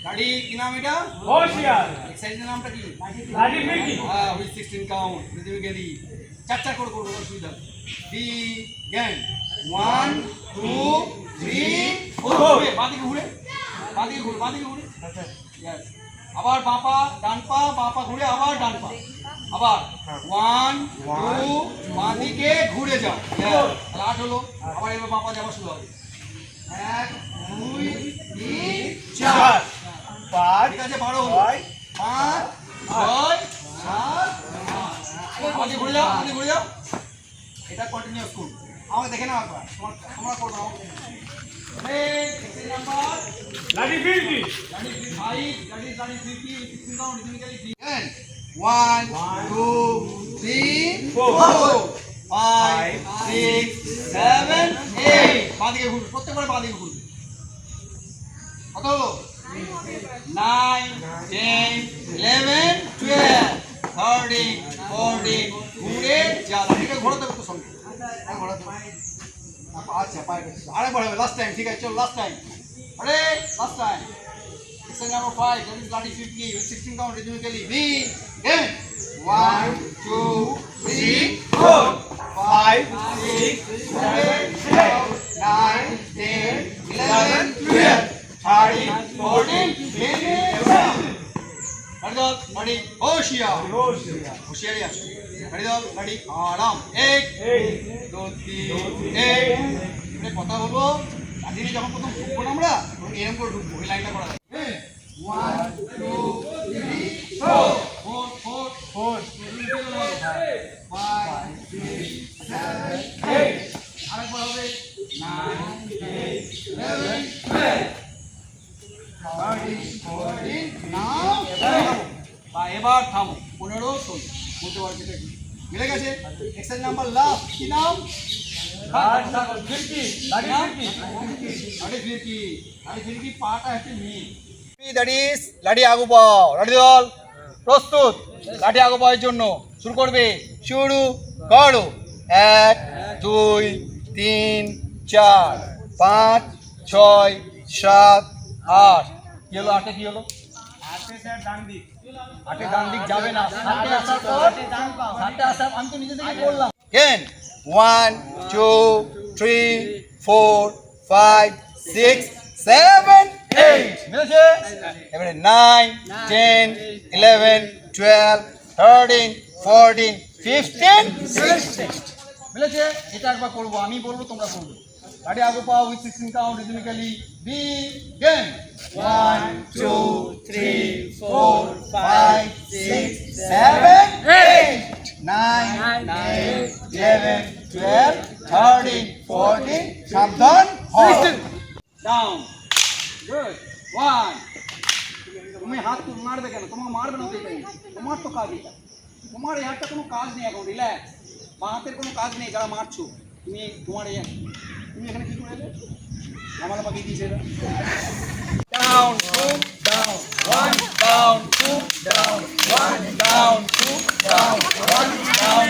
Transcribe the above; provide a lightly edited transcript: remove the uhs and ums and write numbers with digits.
গাড়ি কি নাম এটা? হোশিয়ার। এক্সারসাইজের নামটা কি? লাঠি ফিরকি। হ্যাঁ, উইথ 16 কাউন্ট রিদমিক্যালি চার চার করে করবো, অসুবিধা নেই। বিজ্ঞান 1 2 3 4 বাঁদিকে ঘুরে বাঁদিকে ঘুরে বাঁদিকে ঘুরে Yes. আবার বাঁ পা ডান পা ঘুরে আবার ডান পা আবার 1 2 বাঁদিকে ঘুরে যাও। Yes. তাহলে 8 হলো। আবার এবার বাঁ পা যাওয়া শুরু হবে 1 2 3 4 5 ঠিক আছে 12 হলো 5 6 7 8 বাঁদিকে ঘুরে যাও বাঁদিকে ঘুরে যাও। এটা কন্টিনিউয়াস করুন। আমাকে দেখে নাও একবার তোমরা করবে আমাকে এক্সারসাইজ নাম্বার লাঠি ফিরকি। That is 5, that is 50, 16 count, rhythmically begin. 1, 2, 3, 4, 5, 6, 7, 8. বাঁদিকে ঘুরবে, প্রত্যেকবারে বাঁদিকে ঘুরবে। কত হলো? 9, 10, 11, 12, 13, 14, ঘুরে যা। লাঠিটা ঘোরাতে হবে তো সঙ্গে। ঘোরাতে হবে। আচ্ছা, আরে বড় হবে, লাস্ট টাইম, ঠিক আছে, চলো লাস্ট টাইম। আরে last time. Exercise number 5, that is Lati 50 with 16 count rhythmically. Begin. 1, 2, 3, 4, 5, 6, 7, 8, 9, 10, 11, 12, 13, 14, 15. Ready, होशियार. होशियारी আসো। Ready, আরাম। 1, 2, 3, 1. মানে কথা হলো, লাঠিতে যখন প্রথম ঢুকবো না আমরা, এরকম করে ঢুকবো, এই লাইনটা করা যায়। 1 2 3 4 4 4 4 5 6 7 8 আরেকবার হবে 9 10 11 12 13 14 নাও এবার থামো 15 16 বলতে পারছি এটা কি মিলে গেছে। এক্সারসাইজ নাম্বার লাস্ট কি নাম? ফিরকি। লাঠি ফিরকি পাটা একটু নিয়ে that is লাঠি আগু পাও। লাঠি দল প্রস্তুত। লাঠি আগু পাওয়ার জন্য শুরু করবে। শুরু করো। 1 2 3 4 5 6 7 8 কি হলো? 8 কি হলো? 8 স্যার ডান দিক। 8 ডান দিক যাবে না। 7 আসার পর 7 আসার আমি তো নিজে থেকে বললাম। Again 1 2 3 4 5 6 7 8 মিলেছে। এবারে 9 10 11 12 13 14 15 16 মিলেছে। এটা একবার করবো, আমি বলবো তোমরা করবে। লাঠি আগু পাও উইথ 16 কাউন্ট রিদমিক্যালি। বিগিন 1 2 3 4 5 6 7 8 9 10 11 12 13 14 সাবধান ডাউন। গুড 1 তুমি হাত মারবে কেন? তোমাকে মারবে না তো, তোমার তো কাজ এটা। তোমার এই হাতটা কোনো কাজ নেই এখন, রিল্যাক্স। বা হাতের কোনো কাজ নেই যারা মারছো। তুমি তোমার এই তুমি এখানে কি করে এলে? আমার পাখি দিয়েছে এটা। Down 2 down 1 down 2 down 1 down 2 down 1 down